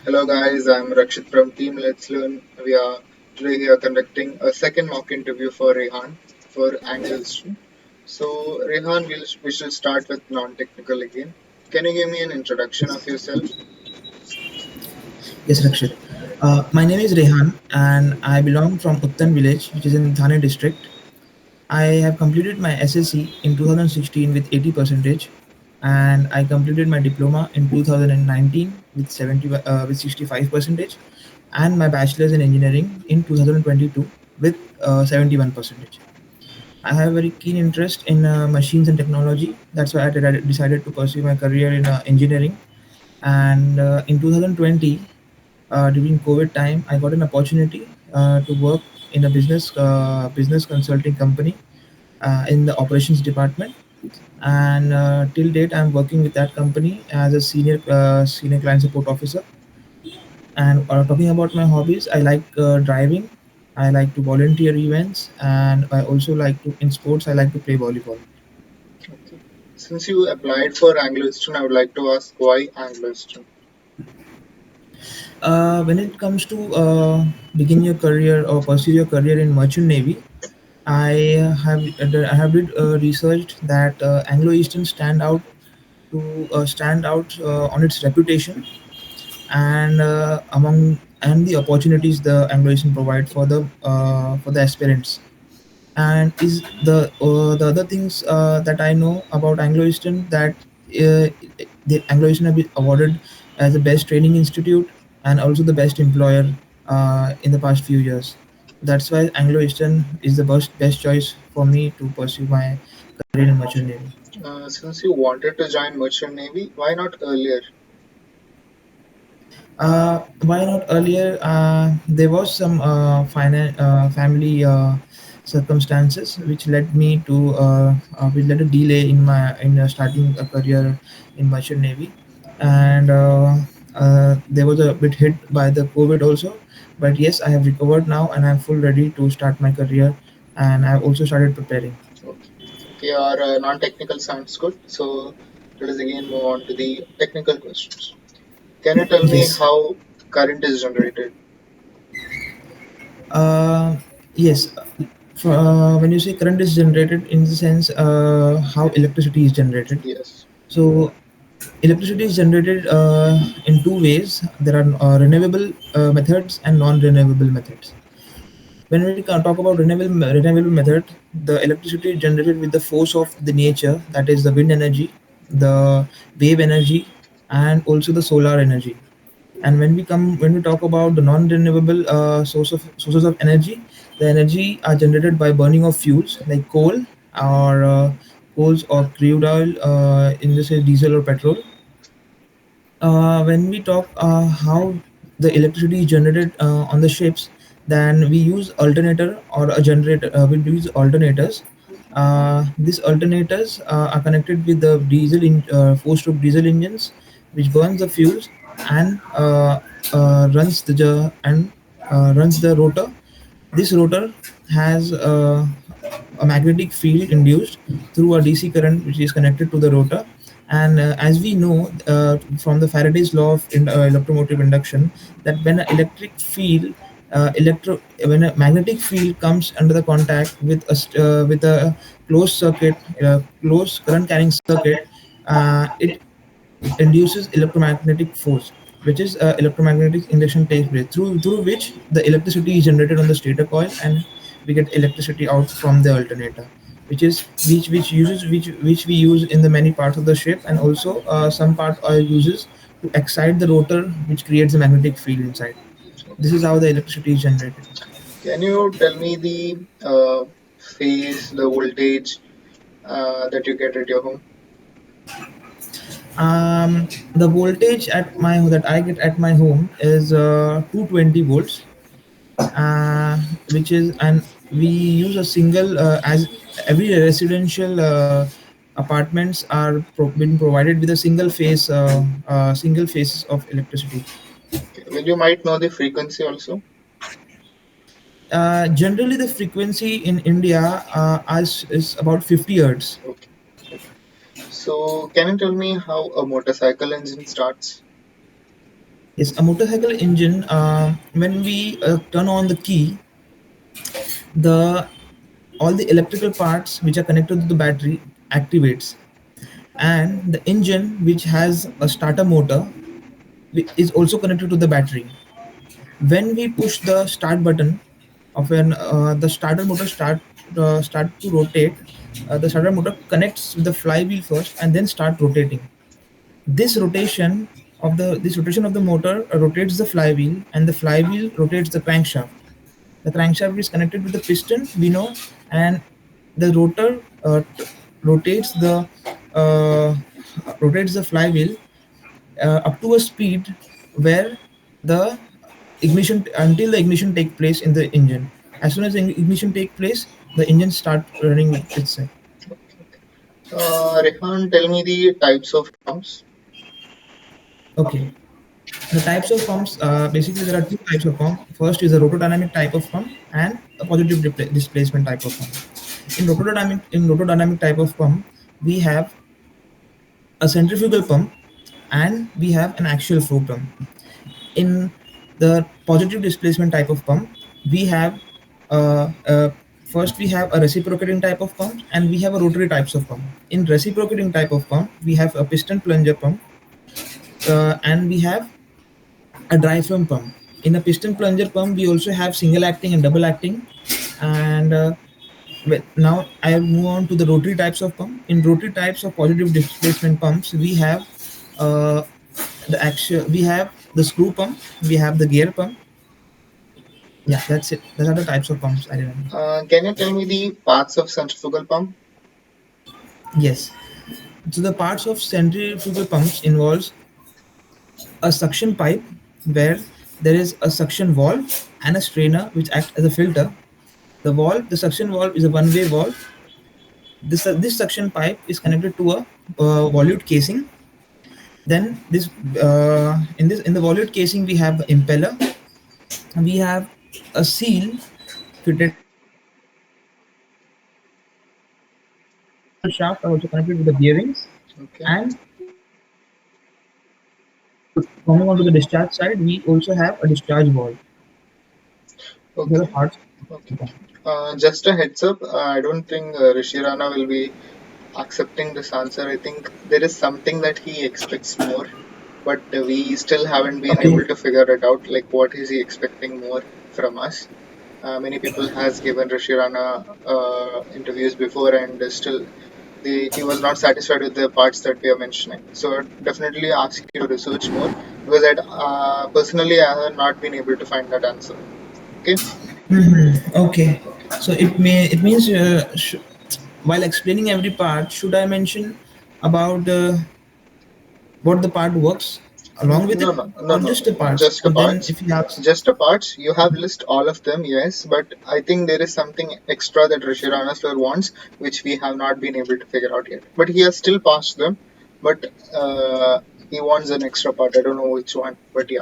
Hello guys, I'm Rakshit from Team Let's Learn. We are today here conducting a second mock interview for Rehan for Anglo Eastern. So Rehan, we shall start with non-technical again. Can you give me an introduction of yourself? Yes, Rakshit. My name is Rehan and I belong from Uttan village, which is in Thane district. I have completed my SSC in 2016 with 80 percentage, and I completed my diploma in 2019 with 65 percentage, and my bachelor's in engineering in 2022 with 71 percentage. I have very keen interest in machines and technology. That's why decided to pursue my career in engineering. And in 2020, during COVID time, I got an opportunity to work in a business consulting company in the operations department. And till date, I'm working with that company as a senior client support officer. And talking about my hobbies, I like driving. I like to volunteer events, and I also like to in sports. I like to play volleyball. Okay. Since you applied for Anglo Eastern, I would like to ask why Anglo Eastern? When it comes to begin your career or pursue your career in merchant navy, I have did researched that Anglo Eastern stand out on its reputation and the opportunities the Anglo Eastern provide for the aspirants. And is the other things that I know about Anglo Eastern that uh, the Anglo Eastern have been awarded as the best training institute and also the best employer in the past few years. That's why Anglo Eastern is the best choice for me to pursue my career in merchant navy. Since you wanted to join Merchant Navy, why not earlier? Why not earlier? There was some family circumstances which led a delay in starting a career in merchant navy, and there was a bit hit by the COVID also. But yes, I have recovered now, and I'm full ready to start my career, and I've also started preparing. Okay. Okay, our non-technical sounds good. So let us again move on to the technical questions. Can you tell me Yes. how current is generated? Uh, yes. When you say current is generated, in the sense how electricity is generated. Yes. So electricity is generated in two ways. There are renewable methods and non-renewable methods. When we can talk about renewable method, the electricity is generated with the force of the nature, that is the wind energy, the wave energy, and also the solar energy. And when we talk about the non-renewable sources of energy, the energy are generated by burning of fuels like coals or crude oil, in this case diesel or petrol. When we talk how the electricity is generated on the ships, then we use alternator or a generator. We use alternators. These alternators are connected with the four-stroke diesel engines, which burns the fuels and runs the rotor. This rotor has a magnetic field induced through a DC current which is connected to the rotor. And as we know from the Faraday's law of electromotive induction, that when an electric field, when a magnetic field comes under the contact with with a closed current carrying circuit, it induces electromagnetic force, which is electromagnetic induction takes place through which the electricity is generated on the stator coil, and we get electricity out from the alternator, which we use in the many parts of the ship, and also some part uses to excite the rotor, which creates a magnetic field inside. This is how the electricity is generated. Can you tell me the phase, the voltage that you get at your home? The voltage at my that I get at my home is 220 volts, which is and we use a single as every residential apartments are been provided with a single phases of electricity. Okay. Well, you might know the frequency also. Generally the frequency in India is about 50 hertz. Okay. So, can you tell me how a motorcycle engine starts? Yes, a motorcycle engine. When we turn on the key, the all the electrical parts which are connected to the battery activates, and the engine, which has a starter motor, is also connected to the battery. When we push the start button of an the starter motor start to rotate, the starter motor connects with the flywheel first and then start rotating. This rotation of the motor rotates the flywheel, and the flywheel rotates the crankshaft. The crankshaft is connected with the piston, we know, and the rotor rotates the uh, rotates the flywheel up to a speed where the ignition until the ignition take place in the engine. As soon as the ignition take place, the engine start running itself. Rehan, tell me the types of pumps. Okay. The types of pumps, basically there are two types of pump. First is a rotodynamic type of pump and a positive displacement type of pump. In rotodynamic type of pump, we have a centrifugal pump and we have an axial flow pump. In the positive displacement type of pump, we have first we have a reciprocating type of pump and we have a rotary types of pump. In reciprocating type of pump, we have a piston plunger pump, and we have a diaphragm pump. In a piston plunger pump, we also have single acting and double acting. And now I move on to the rotary types of pump. In rotary types of positive displacement pumps, we have uh, we have the screw pump, we have the gear pump. Yeah, that's it. Those are the types of pumps I remember. Can you tell me the parts of centrifugal pump? Yes. So the parts of centrifugal pumps involves a suction pipe where there is a suction valve and a strainer which act as a filter. The suction valve is a one-way valve. This suction pipe is connected to a volute casing. Then in the volute casing we have the impeller. We have a seal fitted to the shaft. The seal shaft are also connected with the bearings, Okay. and coming on to the discharge side, we also have a discharge valve. These are the Okay. parts. Okay. Just a heads up. I don't think Rishi Rana will be accepting this answer. I think there is something that he expects more, but we still haven't been able Okay. to figure it out. Like, what is he expecting more from us? Many people has given Rishi Rana interviews before, and still he was not satisfied with the parts that we are mentioning. So I'd definitely ask you to research more because personally I have not been able to find that answer. Okay. Okay. Okay. So it means while explaining every part, should I mention about what the part works along with No, it, no, no, or no, just the parts? just the And then parts. if you have, Just the parts. You have list all of them, yes, but I think there is something extra that Rishi Rana sir wants, which we have not been able to figure out yet. But he has still passed them, but he wants an extra part. I don't know which one, but yeah,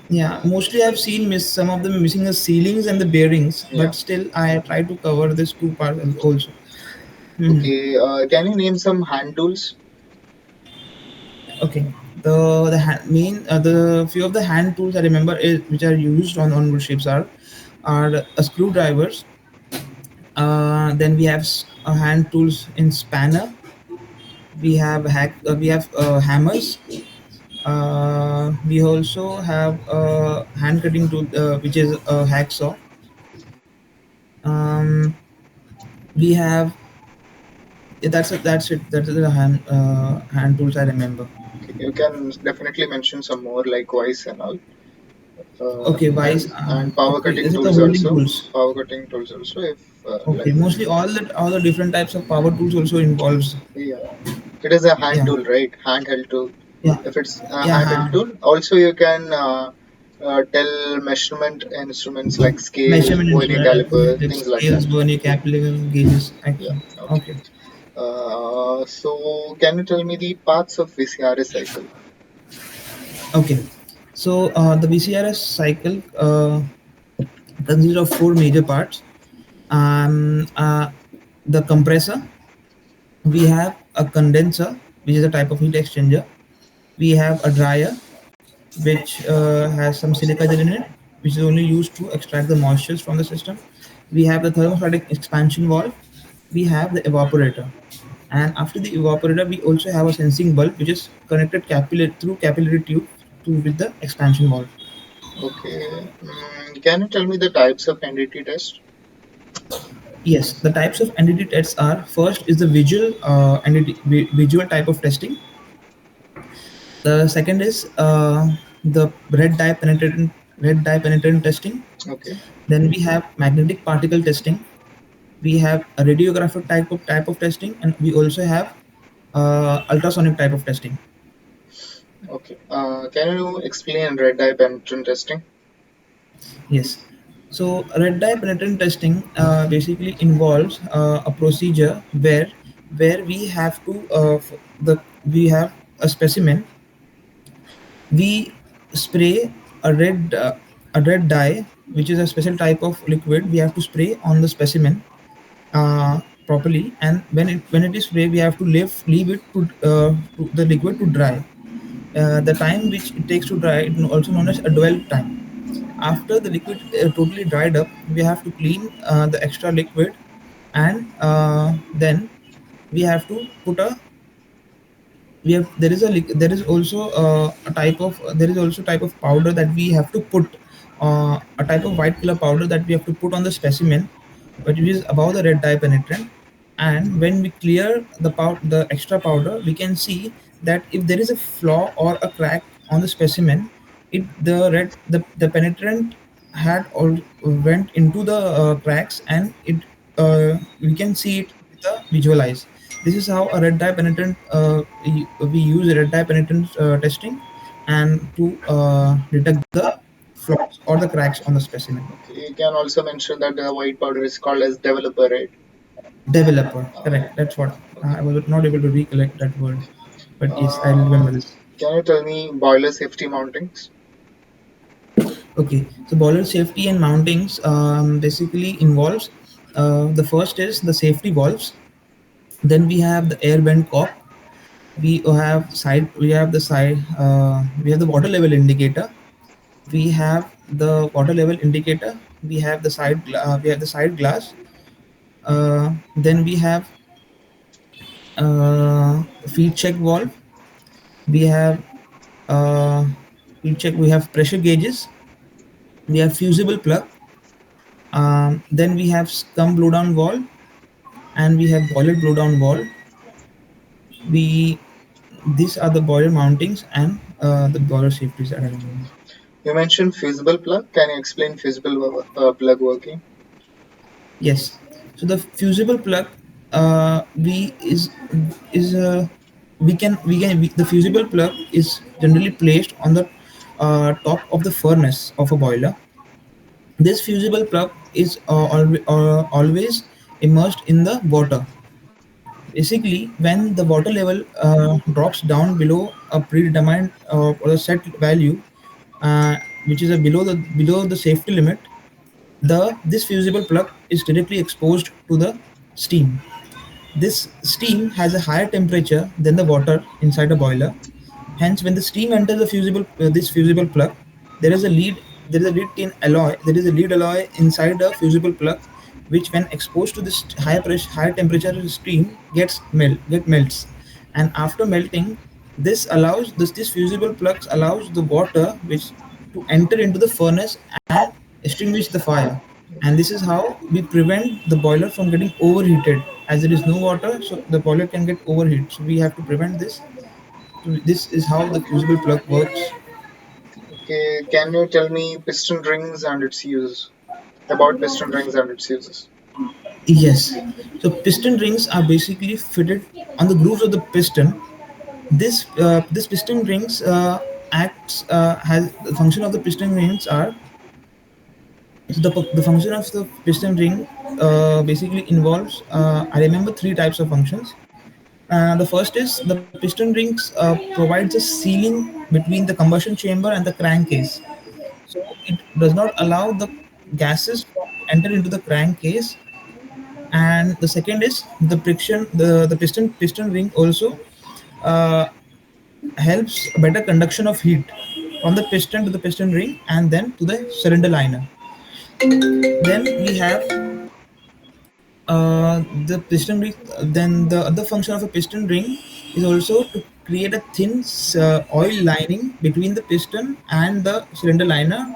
yeah, mostly I've seen some of them missing the ceilings and the bearings, yeah. but still I try to cover this two parts also. Mhm. Okay, can you name some hand tools? Okay. The few of the hand tools I remember which are used on wood ships are screwdrivers. Then we have hand tools in spanner. We have hammers. We also have a hand cutting tool, which is a hacksaw. Um, we have yeah, that's it. That's the hand tools I remember. Okay, you can definitely mention some more like vice and all, Okay, wise. and power Okay, cutting is it the tools holding also. tools? Power cutting tools also, if Okay, like mostly all the different types of power tools also involves. yeah, it is a hand Yeah, tool, right? Handheld tool. yeah, If it's a yeah. handheld tool, also you can tell measurement instruments like scale, Measurement vernier instrument caliper, like things like scales, that. vernier capillary gauges. Yeah. Okay. Okay, So can you tell me the parts of VCRS cycle? okay. So the VCRS cycle consists of four major parts. Um, uh, the compressor, we have a condenser, which is a type of heat exchanger. We have a dryer, which has some silica gel in it, which is only used to extract the moistures from the system. We have the thermostatic expansion valve. We have the evaporator. And after the evaporator, we also have a sensing bulb, which is connected through capillary tube to with the expansion valve. Okay. Can you tell me the types of NDT test? Yes, the types of NDT tests are: first is the visual visual type of testing. The second is the red dye penetrant testing. Okay. Then we have magnetic particle testing. We have a radiographic type of testing, and we also have ultrasonic type of testing. Okay. Can you explain red dye penetrant testing? Yes. So red dye penetrant testing basically involves a procedure where we have to we have a specimen. We spray a red dye, which is a special type of liquid. We have to spray on the specimen properly, and when it is sprayed, we have to leave it to the liquid to dry. The time which it takes to dry, also known as a dwell time. After the liquid totally dried up, we have to clean the extra liquid, and then we have to put a we have there is also there is also type of powder that we have to put, a type of white color powder that we have to put on the specimen, which is above the red dye penetrant. And when we clear the extra powder, we can see that if there is a flaw or a crack on the specimen, the penetrant had all went into the cracks, and it we can see it with the visual eyes. This is how a red dye penetrant we use red dye penetrant testing and to detect the flaws or the cracks on the specimen. Okay. You can also mention that the white powder is called as developer, right? Developer, Uh, correct. That's what I okay. was not able to recollect that word, but yes, I Uh, remember this. can you tell me boiler safety mountings? Okay, so boiler safety and mountings basically involves the first is the safety valves. Then we have the air vent cock. We have the water level indicator. We have the water level indicator. We have the side glass. Then we have feed check valve. We have uh, feed check. We have pressure gauges. We have fusible plug. Then we have scum blowdown valve, and we have boiler blowdown valve. We These are the boiler mountings and the boiler safeties that I remember. You mentioned fusible plug. Can you explain fusible plug working? Yes. So the fusible plug, we is the fusible plug is generally placed on the top of the furnace of a boiler. This fusible plug is always immersed in the water. Basically, when the water level drops down below a predetermined or a set value, uh, which is below the safety limit, the this fusible plug is directly exposed to the steam. This steam has a higher temperature than the water inside a boiler. Hence, when the steam enters the this fusible plug, there is a lead there is a lead tin alloy. There is a lead alloy inside the fusible plug, which, when exposed to this high temperature steam, get melts. And after melting, this fusible plugs allows the water which to enter into the furnace and extinguish the fire. And this is how we prevent the boiler from getting overheated. As there is no water, so the boiler can get overheat. So we have to prevent this. So this is how the fusible plug works. Okay. Can you tell me piston rings and its uses? About piston rings and its uses. Yes. So piston rings are basically fitted on the grooves of the piston. This piston rings acts has the function of the piston rings are so the function of the piston ring basically involves I remember three types of functions. The first is the piston rings provides a sealing between the combustion chamber and the crankcase, so it does not allow the gases to enter into the crankcase. And the second is the piston ring also uh, helps better conduction of heat. from the piston to the piston ring and then to the cylinder liner. Then we have the piston ring. Then the other function of a piston ring is also to create a thin oil lining between the piston and the cylinder liner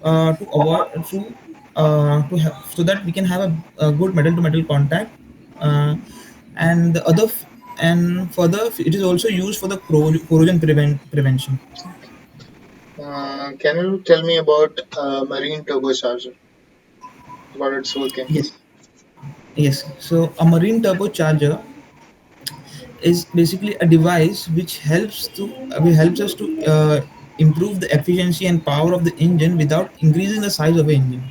to avoid to have, so that we can have a good metal to metal contact. Uh, and the other and further, it is also used for the corrosion prevention. Can you tell me about marine turbocharger, about its working? Yes, yes. So a marine turbocharger is basically a device which helps us to improve the efficiency and power of the engine without increasing the size of the engine.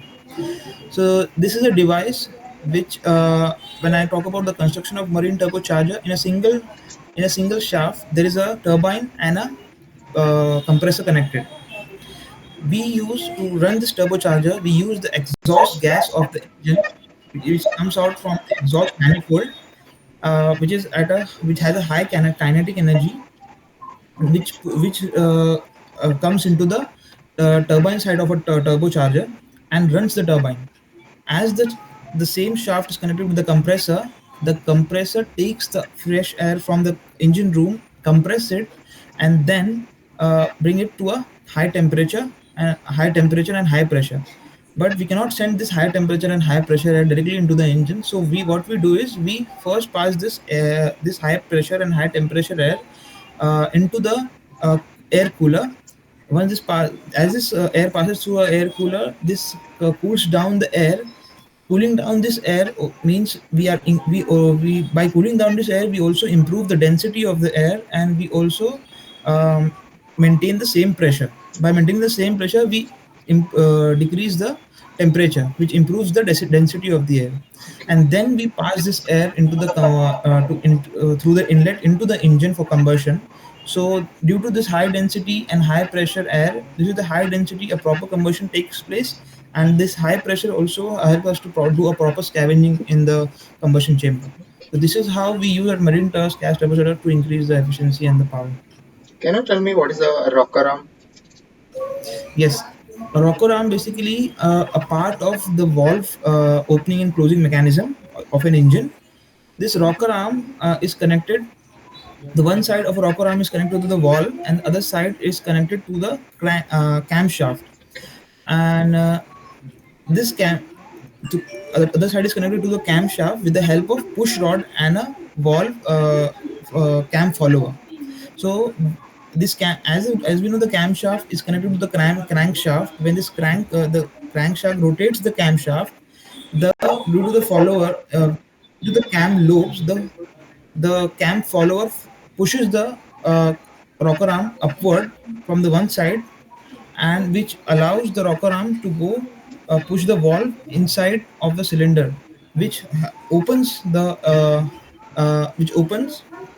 So this is a device which, when I talk about the construction of marine turbocharger, in a single shaft there is a turbine and a compressor connected. We use to run this turbocharger. We use the exhaust gas of the engine, which comes out from the exhaust manifold, which has a high kinetic energy, which comes into the turbine side of a turbocharger and runs the turbine. As the same shaft is connected with the compressor takes the fresh air from the engine room, compress it, and then bring it to a high temperature and high pressure. But we cannot send this high temperature and high pressure air directly into the engine. So we what we do is we first pass this high pressure and high temperature air into the uh, air cooler. As this air passes through a air cooler, this cools down the air. Cooling down this air means we by cooling down this air we also improve the density of the air, and we also um, maintain the same pressure. By maintaining the same pressure, we decrease the temperature, which improves the density of the air. And then we pass this air into the through the inlet into the engine for combustion. So due to this high density and high pressure air, this is the high density, a proper combustion takes place, and this high pressure also help us to do a proper scavenging in the combustion chamber. So this is how we use a marine gas turbocharger to increase the efficiency and the power. Can you tell me what is a rocker arm? Yes, a rocker arm basically a part of the valve opening and closing mechanism of an engine. This rocker arm is connected. The one side of a rocker arm is connected to the valve, and the other side is connected to the camshaft. And this cam to the other side is connected to the camshaft with the help of push rod and a valve cam follower. So this as we know, the camshaft is connected to the crankshaft. When this the crankshaft rotates the camshaft, the due to the follower to the cam lobes, the cam follower pushes the rocker arm upward from the one side, and which allows the rocker arm to go push the valve inside of the cylinder, which opens the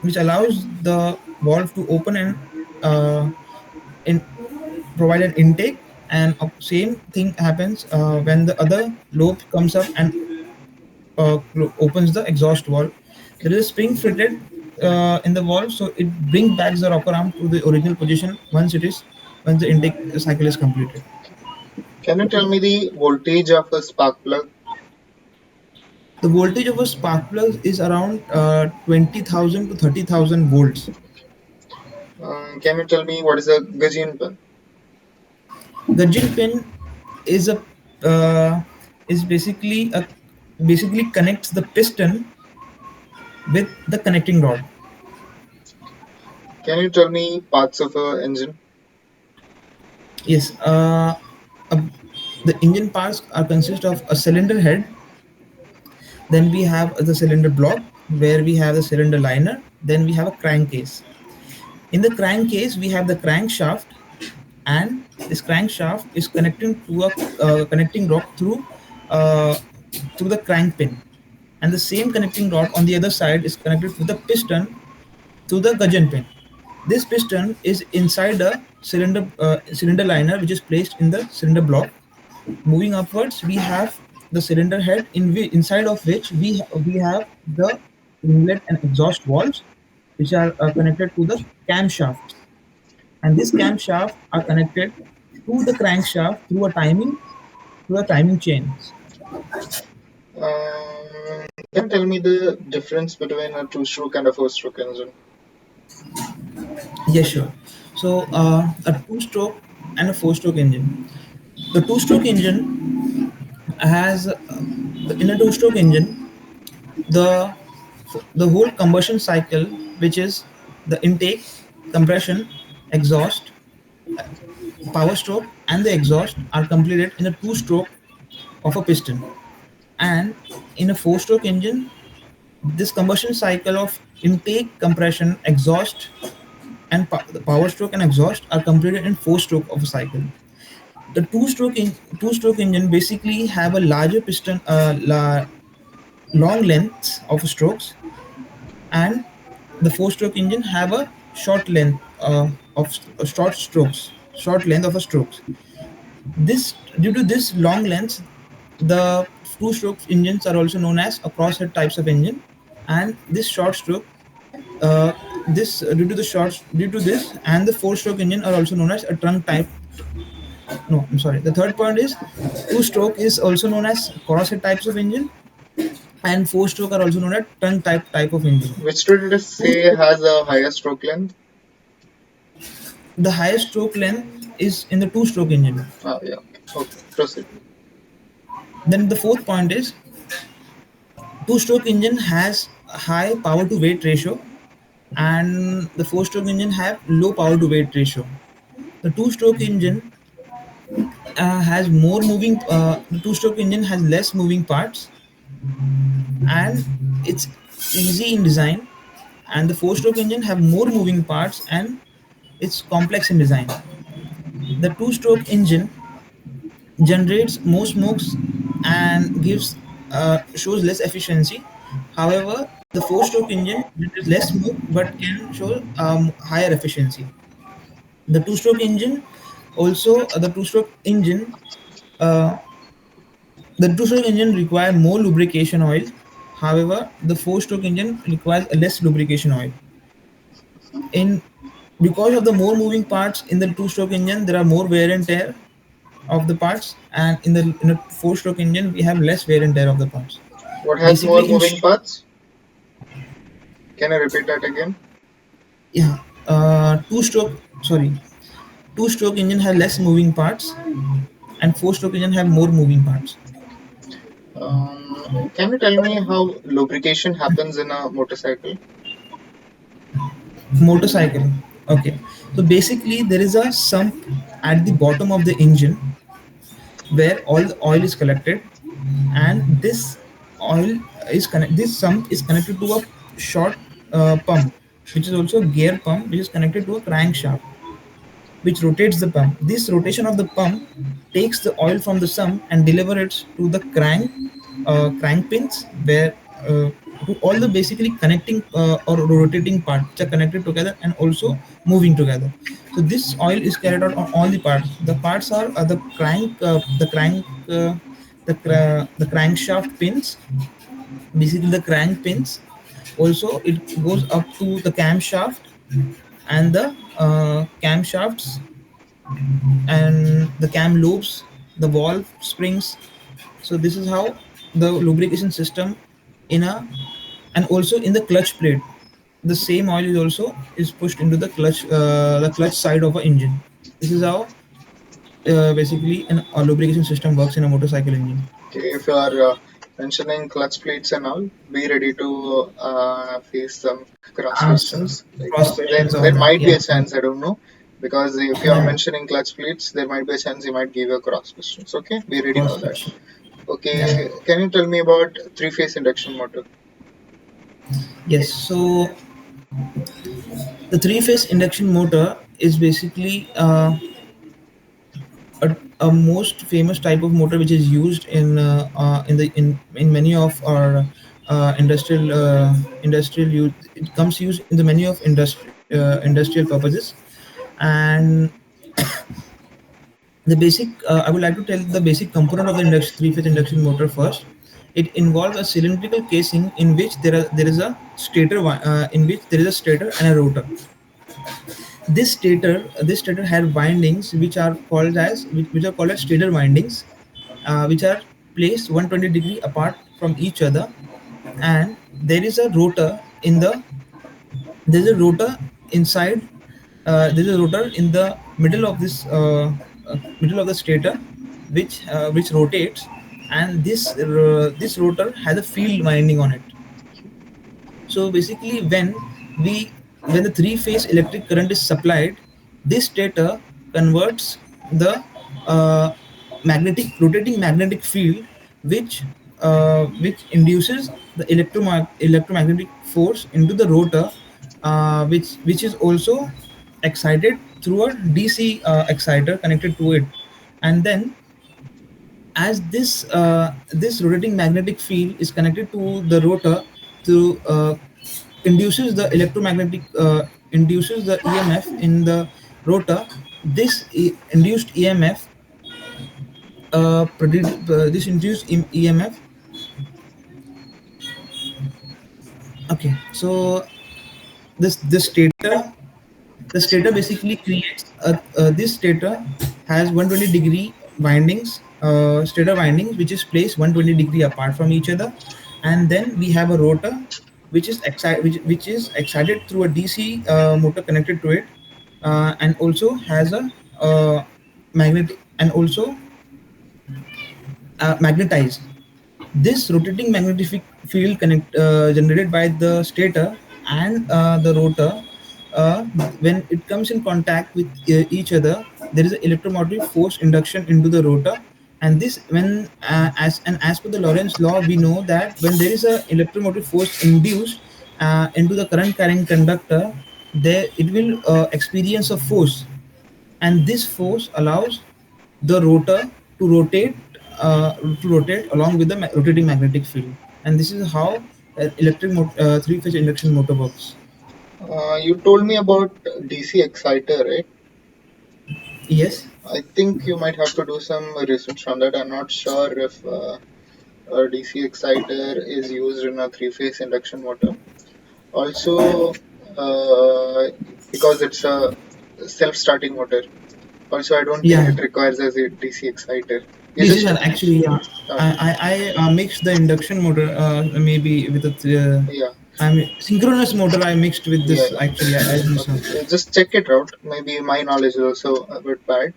which allows the valve to open and uh, in provide an intake. And same thing happens when the other lobe comes up and opens the exhaust valve. There is a spring fitted in the valve, so it brings back the rocker arm to the original position once the intake cycle is completed. Can you tell me the voltage of a spark plug? The voltage of a spark plug is around 20,000 to 30,000 volts. Can you tell me what is a Gudgion pin? Gudgeon pin is a uh, is basically connects the piston with the connecting rod. Can you tell me parts of a engine? Yes, uh, the engine parts are consist of a cylinder head. Then we have the cylinder block where we have the cylinder liner. Then we have a crankcase. In the crankcase, we have the crankshaft, and this crankshaft is connecting to a connecting rod uh, through the crank pin, and the same connecting rod on the other side is connected with the piston to the gudgeon pin. This piston is inside the cylinder liner, which is placed in the cylinder block. Moving upwards, we have the cylinder head inside of which we have the inlet and exhaust valves, which are connected to the camshaft. and this camshaft are connected to the crankshaft through a timing chain. Can you tell me the difference between a two-stroke and a four-stroke engine? Yes, sure. So a two-stroke and a four-stroke engine. The two-stroke engine has in a two-stroke engine the the whole combustion cycle, which is the intake, compression, exhaust, power stroke, and the exhaust, are completed in a two-stroke of a piston. And in a four-stroke engine, this combustion cycle of intake, compression, exhaust, and the power stroke and exhaust are completed in four-stroke of a cycle. The two-stroke engine basically have a larger piston, long length of strokes, and the four-stroke engine have a short length of short length of a strokes. This due to this long length, the two-stroke engines are also known as a crosshead types of engine, and this short stroke. This due to this and the four-stroke engine are also known as a trunk type. No, I'm sorry. The third point is two-stroke is also known as crosshead types of engine, and four-stroke are also known as trunk type of engine. Which did it say has a higher stroke length? The highest stroke length is in the two-stroke engine. Ah, yeah. Okay, proceed. Then the fourth point is two-stroke engine has a high power to weight ratio, and the four-stroke engine have low power to weight ratio. The two-stroke engine has more moving. The two-stroke engine has less moving parts, and it's easy in design. And the four-stroke engine have more moving parts, and it's complex in design. The two-stroke engine generates more smokes and gives shows less efficiency. However, the four-stroke engine generates less smoke but can show higher efficiency. The two-stroke engine also the two-stroke engine uh, the two-stroke engine require more lubrication oil. However, the four-stroke engine requires less lubrication oil. In Because of the more moving parts in the two-stroke engine, there are more wear and tear of the parts, and in a four-stroke engine, we have less wear and tear of the parts. What has more Basically, moving parts? Can I repeat that again? yeah, two-stroke. Sorry, two-stroke engine have less moving parts, and four-stroke engine have more moving parts. Can you tell me how lubrication happens in a motorcycle? Motorcycle. Okay, so basically, there is a sump at the bottom of the engine where all the oil is collected, and oil this sump is connected to a short pump, which is also a gear pump, which is connected to a crankshaft, which rotates the pump. This rotation of the pump takes the oil from the sump and deliver it to the crank pins, where to all the basically connecting or rotating parts which are connected together and also moving together. So this oil is carried out on all the parts. The parts are the crankshaft pins, basically the crank pins. Also, it goes up to the camshaft and the camshafts and the cam loops, the valve springs. So this is how the lubrication system in a and also in the clutch plate. The same oil is also is pushed into the clutch side of an engine. This is how basically a lubrication system works in a motorcycle engine. Okay, if you are mentioning clutch plates and all, be ready to face some cross Answer questions. Like cross there, questions or there that. might be Yeah, a chance. I don't know, because if you are yeah, mentioning clutch plates, there might be a chance he might give you cross questions. Okay, be ready for cross that. question. Yeah. Okay, can you tell me about three-phase induction motor? Yes. So the three-phase induction motor is basically a most famous type of motor which is used in many of our industrial use. It comes used in the many of industrial purposes, and the basic I would like to tell the basic component of the three-phase induction motor first. It involves a cylindrical casing in which there is a stator and a rotor. This stator had windings which are called as stator windings, which are placed 120-degree apart from each other, and there's a rotor inside. There's a rotor in the middle of the stator, which rotates, and this rotor has a field winding on it. So basically, we when the three-phase electric current is supplied, this stator converts the uh, rotating magnetic field, which induces the electromagnetic force into the rotor, which is also excited through a DC exciter connected to it, and then as this rotating magnetic field is connected to the rotor to induces the EMF in the rotor. Induced EMF this induced EMF. Okay, so this stator the stator basically creates this stator has 120-degree stator windings, which is placed 120-degree apart from each other, and then we have a rotor which is excited through a DC motor connected to it, and also has a magnetic and also magnetized. This rotating magnetic field generated by the stator and the rotor, when it comes in contact with each other, there is an electromotive force induction into the rotor. And this, when as per the Lorentz law, we know that when there is a electromotive force induced into the current carrying conductor, there it will experience a force, and this force allows the rotor to rotate along with the rotating magnetic field, and this is how three-phase induction motor works. You told me about DC exciter, right? Yes. I think you might have to do some research on that. I'm not sure if a DC exciter is used in a three-phase induction motor. Also, uh, because it's a self-starting motor. Also, I don't think Yeah, it requires a DC exciter. You this is just actually, yeah. okay. I mixed the induction motor maybe with Yeah, I mean synchronous motor. I mixed with yeah, this yeah. actually. I think so. Okay, just check it out. Maybe my knowledge is also a bit bad.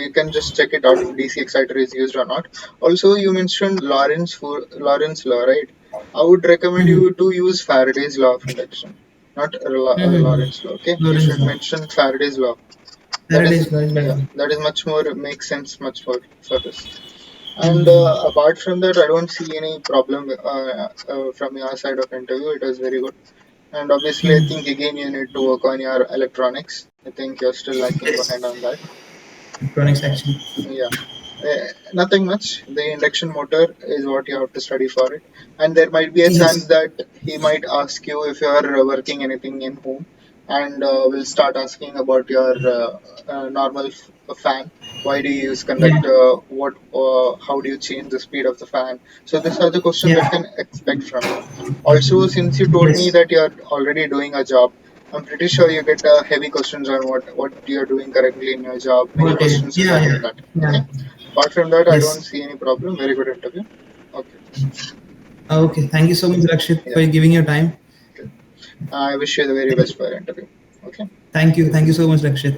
You can just check it out if DC exciter is used or not. Also, you mentioned Lorentz law, right? I would recommend Mhm. you to use Faraday's law of induction, not Mhm. Lorentz law. Okay, you Lorentz should law. mention Faraday's law. That is, Faraday's law is yeah, better. that is much more makes sense much more for this. And Mhm. apart from that, I don't see any problem from your side of interview. It was very good. And obviously, I think Mhm. again you need to work on your electronics. I think you're still lacking Yes. behind on that. Electronics actually. Yeah, nothing much. The induction motor is what you have to study for it, and there might be a chance Yes. that he might ask you if you are working anything in home, and will start asking about your normal fan. Why do you use Yeah. conductor? What? How do you change the speed of the fan? So these are the questions I Yeah. can expect from you. Also, since you told me Yes. that you are already doing a job, I'm pretty sure you get heavy questions on what you're doing currently in your job. Many Okay. questions Yeah. regarding Yeah. that. Okay. Yeah. Apart from that, I don't Yes. see any problem. Very good interview. Okay. Okay. Thank you so much, Rakshit, Yeah. for giving your time. Okay. I wish you the very best for your interview. Okay. Thank you. Thank you so much, Rakshit.